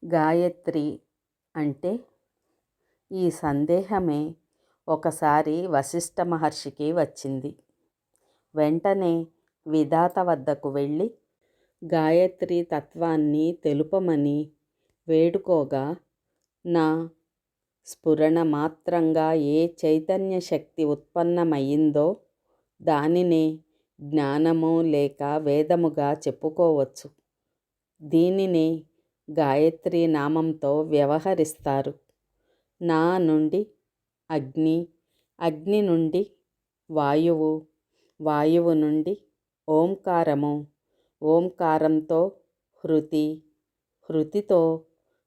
గాయత్రి అంటే ఈ సందేహమే ఒకసారి వశిష్ఠ మహర్షికి వచ్చింది. వెంటనే విధాత వద్దకు వెళ్ళి గాయత్రి తత్వాన్ని తెలుపమని వేడుకోగా, నా స్ఫురణ మాత్రంగా ఏ చైతన్య శక్తి ఉత్పన్నమయ్యిందో దానినే జ్ఞానము లేక వేదముగా చెప్పుకోవచ్చు. దీనినే గాయత్రి నామంతో వ్యవహరిస్తారు. నా నుండి అగ్ని, అగ్ని నుండి వాయువు, వాయువు నుండి ఓంకారము, ఓంకారంతో హృతి, హృతితో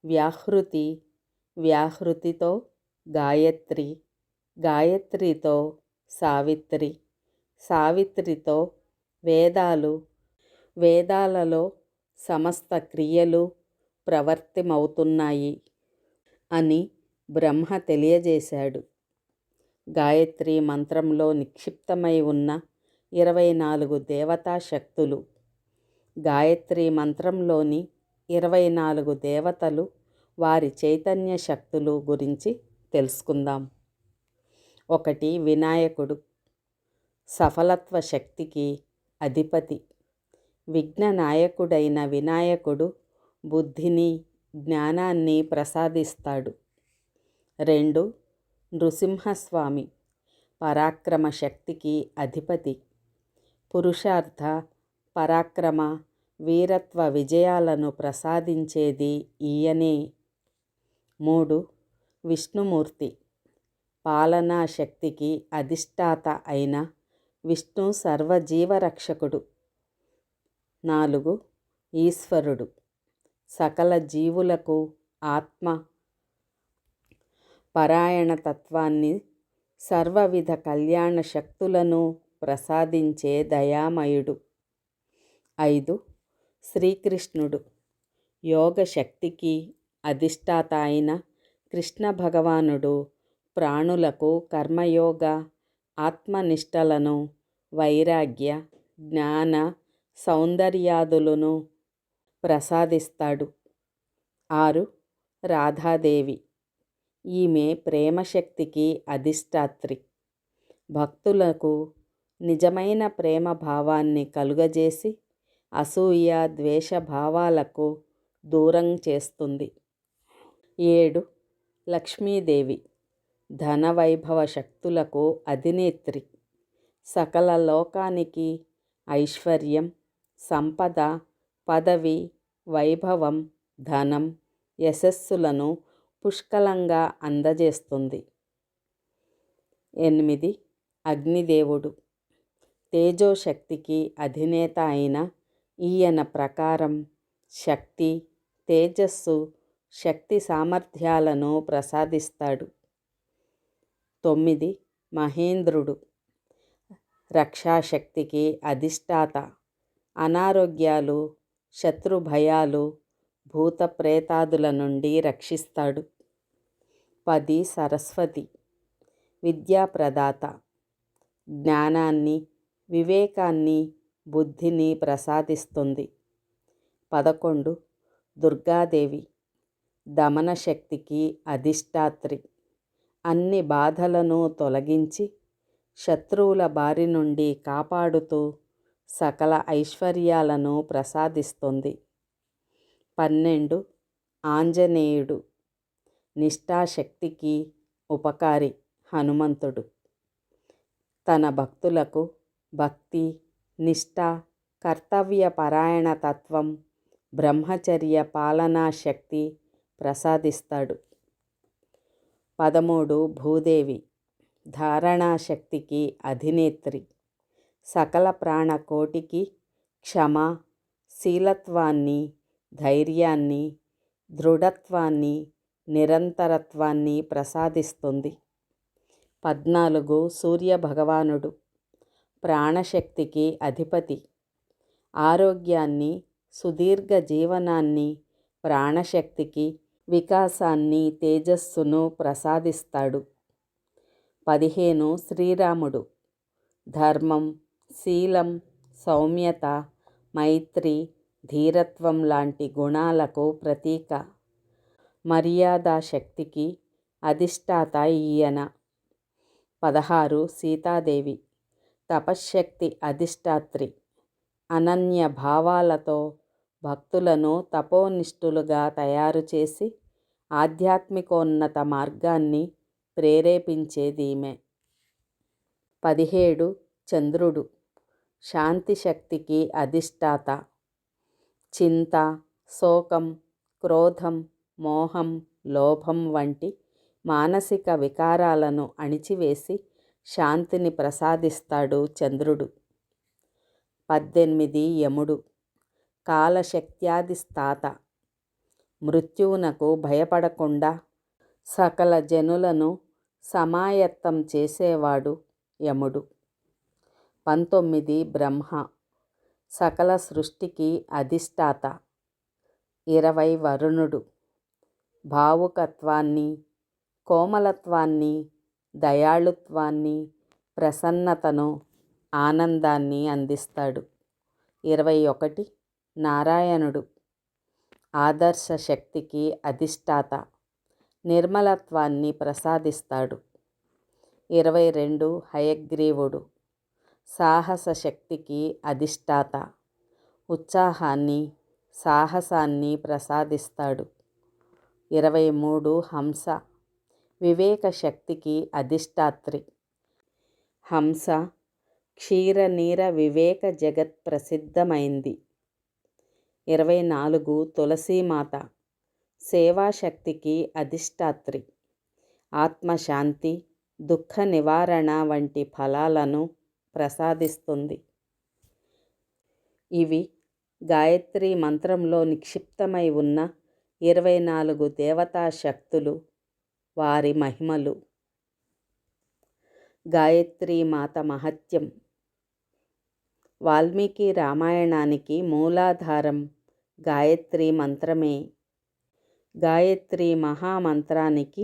వ్యాహృతి, వ్యాహృతితో గాయత్రి, గాయత్రితో సావిత్రి, సావిత్రితో వేదాలు, వేదాలలో సమస్త క్రియలు ప్రవర్తిమవుతున్నాయి అని బ్రహ్మ తెలియజేశాడు. గాయత్రి మంత్రంలో నిక్షిప్తమై ఉన్న 24 దేవతా శక్తులు. గాయత్రి మంత్రంలోని 24 దేవతలు, వారి చైతన్య శక్తులు గురించి తెలుసుకుందాం. 1. వినాయకుడు, సఫలత్వ శక్తికి అధిపతి. విఘ్న నాయకుడైన వినాయకుడు బుద్ధిని, జ్ఞానాన్ని ప్రసాదిస్తాడు. 2. నృసింహస్వామి, పరాక్రమ శక్తికి అధిపతి. పురుషార్థ, పరాక్రమ, వీరత్వ విజయాలను ప్రసాదించేది ఈయనే. 3. విష్ణుమూర్తి, పాలనా శక్తికి అధిష్టాత అయిన విష్ణు సర్వజీవరక్షకుడు. 4. ఈశ్వరుడు, సకల జీవులకు ఆత్మ పరాయణతత్వాన్ని, సర్వవిధ కళ్యాణ శక్తులను ప్రసాదించే దయామయుడు. 5. శ్రీకృష్ణుడు, యోగ శక్తికి అధిష్టాత అయిన కృష్ణ భగవానుడు ప్రాణులకు కర్మయోగ, ఆత్మనిష్టలను, వైరాగ్య, జ్ఞాన, సౌందర్యాదులను ప్రసాదిస్తాడు. 6. రాధాదేవి, ఈమె ప్రేమశక్తికి అధిష్టాత్రి. భక్తులకు నిజమైన ప్రేమ భావాన్ని కలుగజేసి అసూయ, ద్వేష భావాలకు దూరం చేస్తుంది. 7. లక్ష్మీదేవి, ధనవైభవ శక్తులకు అధినేత్రి. సకల లోకానికి ఐశ్వర్యం, సంపద, పదవి, వైభవం, ధనం, యశస్సులను పుష్కలంగా అందజేస్తుంది. 8. అగ్నిదేవుడు, తేజోశక్తికి అధినేత అయిన ఈయన ప్రకారం శక్తి, తేజస్సు, శక్తి సామర్థ్యాలను ప్రసాదిస్తాడు. 9. మహేంద్రుడు, రక్షాశక్తికి అధిష్టాత. అనారోగ్యాలు, శత్రుభయాలు, భూత ప్రేతాదుల నుండి రక్షిస్తాడు. 10. సరస్వతి, విద్యాప్రదాత, జ్ఞానాన్ని, వివేకాన్ని, బుద్ధిని ప్రసాదిస్తుంది. 11. దుర్గాదేవి, దమనశక్తికి అధిష్టాత్రి. అన్ని బాధలను తొలగించి శత్రువుల బారి నుండి కాపాడుతూ సకల ఐశ్వర్యాలను ప్రసాదిస్తుంది. 12. ఆంజనేయుడు, నిష్ఠాశక్తికి ఉపకారి. హనుమంతుడు, తన భక్తులకు భక్తి, నిష్ఠ, కర్తవ్య పరాయణతత్వం, బ్రహ్మచర్య పాలనా శక్తి ప్రసాదిస్తాడు. 13. భూదేవి, ధారణాశక్తికి అధినేత్రి. సకల ప్రాణకోటికి క్షమ, శీలత్వాన్ని, ధైర్యాన్ని, దృఢత్వాన్ని, నిరంతరత్వాన్ని ప్రసాదిస్తుంది. 14. సూర్యభగవానుడు, ప్రాణశక్తికి అధిపతి. ఆరోగ్యాన్ని, సుదీర్ఘ జీవనాన్ని, ప్రాణశక్తికి వికాసాన్ని, తేజస్సును ప్రసాదిస్తాడు. 15. శ్రీరాముడు, ధర్మం, శీలం, సౌమ్యత, మైత్రి, ధీరత్వం లాంటి గుణాలకు ప్రతీక. మర్యాదా శక్తికి అధిష్టాత ఈయన. 16 సీతాదేవి తపశ్శక్తి అధిష్టాత్రి. అనన్య భావాలతో భక్తులను తపోనిష్ఠులుగా తయారు చేసి ఆధ్యాత్మికోన్నత మార్గాన్ని ప్రేరేపించేదీమె. 17 చంద్రుడు శాంతి శక్తికి అధిష్టాత. చింత, శోకం, క్రోధం, మోహం, లోభం వంటి మానసిక వికారాలను అణిచివేసి శాంతిని ప్రసాదిస్తాడు చంద్రుడు. 18 యముడు కాలశక్త్యాధిష్టాత. మృత్యువునకు భయపడకుండా సకల జనులను సమాయత్తం చేసేవాడు యముడు. 19 బ్రహ్మ సకల సృష్టికి అధిష్టాత. 20 వరుణుడు భావుకత్వాన్ని, కోమలత్వాన్ని, దయాళుత్వాన్ని, ప్రసన్నతను, ఆనందాన్ని అందిస్తాడు. 21 నారాయణుడు ఆదర్శ శక్తికి అధిష్టాత. నిర్మలత్వాన్ని ప్రసాదిస్తాడు. 22 హయగ్రీవుడు సాహస శక్తికి అధిష్టాత. ఉత్సాహాన్ని, సాహసాన్ని ప్రసాదిస్తాడు. 23 హంస వివేక శక్తికి అధిష్టాత్రి. హంస క్షీరనీర వివేక జగత్ ప్రసిద్ధమైంది. 24 తులసీమాత సేవాశక్తికి అధిష్టాత్రి. ఆత్మశాంతి, దుఃఖ నివారణ వంటి ఫలాలను ప్రసాదిస్తుంది. ఇవి గాయత్రి మంత్రంలో నిక్షిప్తమై ఉన్న 24 దేవతా శక్తులు, వారి మహిమలు. గాయత్రీ మాత మహత్యం. వాల్మీకి రామాయణానికి మూలాధారం గాయత్రీ మంత్రమే. గాయత్రీ మహామంత్రానికి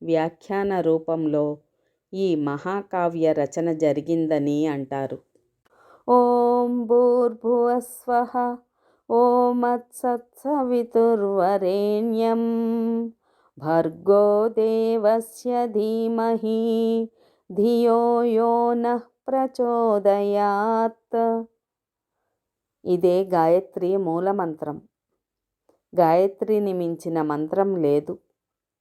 వ్యాఖ్యాన రూపంలో ఈ మహాకావ్య రచన జరిగిందని అంటారు. ఓం భూర్భువస్వః ఓమత్సత్సవితుర్వరేణ్యం భర్గో దేవస్య ధీమహి ధియో యో నః ప్రచోదయాత్. ఇదే గాయత్రి మూలమంత్రం. గాయత్రిని మించిన మంత్రం లేదు.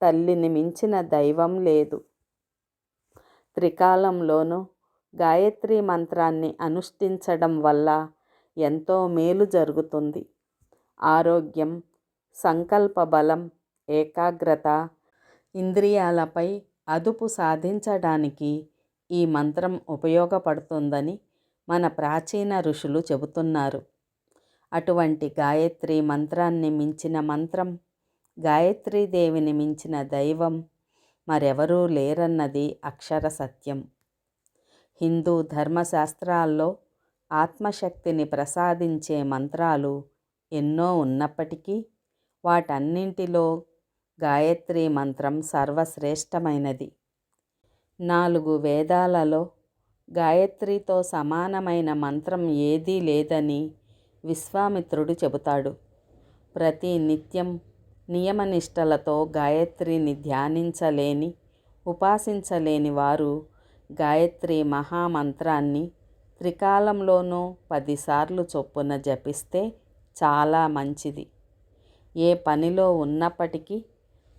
తల్లిని మించిన దైవం లేదు. త్రికాలంలోనూ గాయత్రి మంత్రాన్ని అనుష్ఠించడం వల్ల ఎంతో మేలు జరుగుతుంది. ఆరోగ్యం, సంకల్ప బలం, ఏకాగ్రత, ఇంద్రియాలపై అదుపు సాధించడానికి ఈ మంత్రం ఉపయోగపడుతుందని మన ప్రాచీన ఋషులు చెబుతున్నారు. అటువంటి గాయత్రి మంత్రాన్ని మించిన మంత్రం, గాయత్రీదేవిని మించిన దైవం మరెవరూ లేరన్నది అక్షర సత్యం. హిందూ ధర్మశాస్త్రాల్లో ఆత్మశక్తిని ప్రసాదించే మంత్రాలు ఎన్నో ఉన్నప్పటికీ వాటన్నింటిలో గాయత్రి మంత్రం సర్వశ్రేష్టమైనది. 4 వేదాలలో గాయత్రితో సమానమైన మంత్రం ఏదీ లేదని విశ్వామిత్రుడు చెబుతాడు. ప్రతి నిత్యం నియమనిష్టలతో గాయత్రిని ధ్యానించలేని, ఉపాసించలేని వారు గాయత్రి మహామంత్రాన్ని త్రికాలంలోనూ 10 సార్లు చొప్పున జపిస్తే చాలా మంచిది. ఏ పనిలో ఉన్నప్పటికీ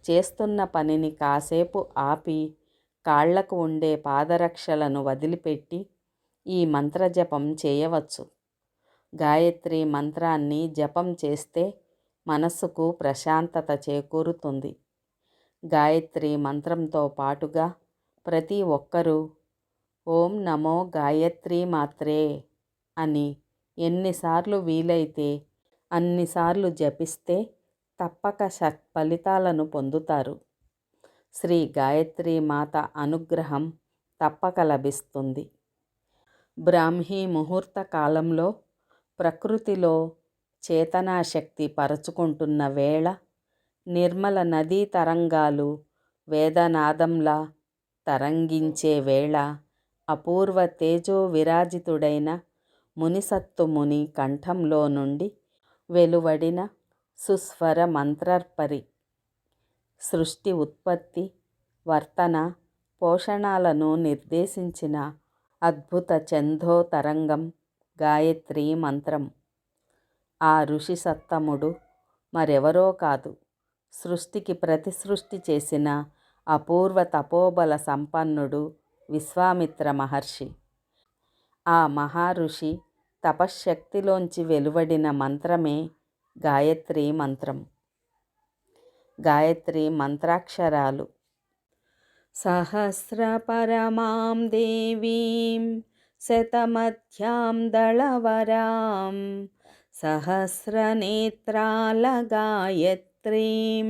చేస్తున్న పనిని కాసేపు ఆపి కాళ్లకు ఉండే పాదరక్షలను వదిలిపెట్టి ఈ మంత్రజపం చేయవచ్చు. గాయత్రి మంత్రాన్ని జపం చేస్తే మనస్సుకు ప్రశాంతత చేకూరుతుంది. గాయత్రి మంత్రంతో పాటుగా ప్రతి ఒక్కరూ ఓం నమో గాయత్రీ మాత్రే అని ఎన్నిసార్లు వీలైతే అన్నిసార్లు జపిస్తే తప్పక ఫలితాలను పొందుతారు. శ్రీ గాయత్రీ మాత అనుగ్రహం తప్పక లభిస్తుంది. బ్రాహ్మీ ముహూర్త కాలంలో ప్రకృతిలో చేతనాశక్తి పరచుకుంటున్న వేళ, నిర్మల నదీ తరంగాలు వేదనాదంలా తరంగించే వేళ, అపూర్వ తేజో విరాజితుడైన మునిసత్తు ముని కంఠంలో నుండి వెలువడిన సుస్వర మంత్రర్పరి సృష్టి ఉత్పత్తి, వర్తన, పోషణాలను నిర్దేశించిన అద్భుత ఛందో తరంగం గాయత్రీ మంత్రం. ఆ ఋషి సత్తముడు మరెవరో కాదు, సృష్టికి ప్రతిసృష్టి చేసిన అపూర్వ తపోబల సంపన్నుడు విశ్వామిత్ర మహర్షి. ఆ మహారుషి తపశ్శక్తిలోంచి వెలువడిన మంత్రమే గాయత్రీ మంత్రం. గాయత్రి మంత్రాక్షరాలు: సహస్రపరమాం దేవీం శతమధ్యాం దళవరాం సహస్రనేత్రాల గాయత్రీం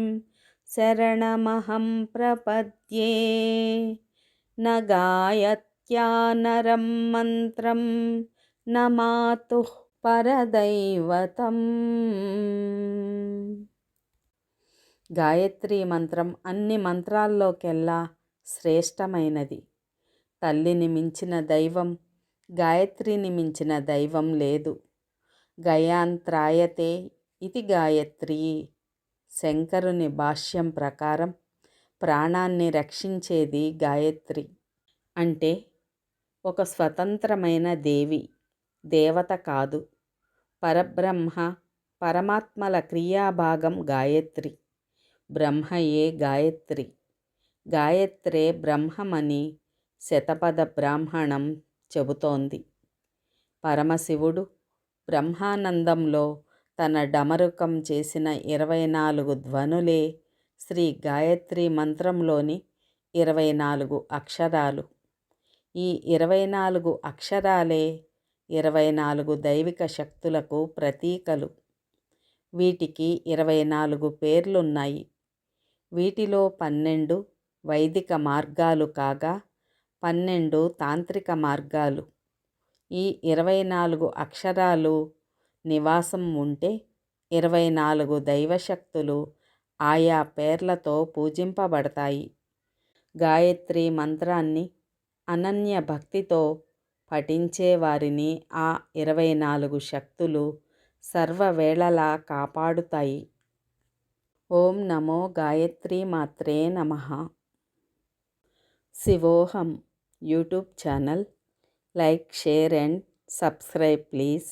శరణమహం ప్రపద్యే. న గాయత్యా నరం మంత్రం న మాతుః పరదైవతం. గాయత్రీ మంత్రం అన్ని మంత్రాల్లోకెల్లా శ్రేష్టమైనది. తల్లిని మించిన దైవం, గాయత్రిని మించిన దైవం లేదు. గయాంత్రాయతే ఇది గాయత్రీ. శంకరుని భాష్యం ప్రకారం ప్రాణాన్ని రక్షించేది గాయత్రి. అంటే ఒక స్వతంత్రమైన దేవి, దేవత కాదు. పరబ్రహ్మ, పరమాత్మల క్రియాభాగం గాయత్రి. బ్రహ్మయే గాయత్రి. గాయత్రే బ్రహ్మమని శతపథ బ్రాహ్మణం చెబుతోంది. పరమశివుడు బ్రహ్మానందంలో తన డమరుకం చేసిన 24 ధ్వనులే శ్రీ గాయత్రీ మంత్రంలోని 24 అక్షరాలు. ఈ 24 అక్షరాలే 24 దైవిక శక్తులకు ప్రతీకలు. వీటికి 24 పేర్లున్నాయి. వీటిలో 12 వైదిక మార్గాలు కాగా 12 తాంత్రిక మార్గాలు. ఈ 24 అక్షరాలు నివాసం ఉంటే 24 దైవశక్తులు ఆయా పేర్లతో పూజింపబడతాయి. గాయత్రీ మంత్రాన్ని అనన్య భక్తితో పఠించే వారిని ఆ 24 శక్తులు సర్వవేళలా కాపాడుతాయి. ఓం నమో గాయత్రీ మాత్రే నమః. శివోహం YouTube channel. Like, share and subscribe please.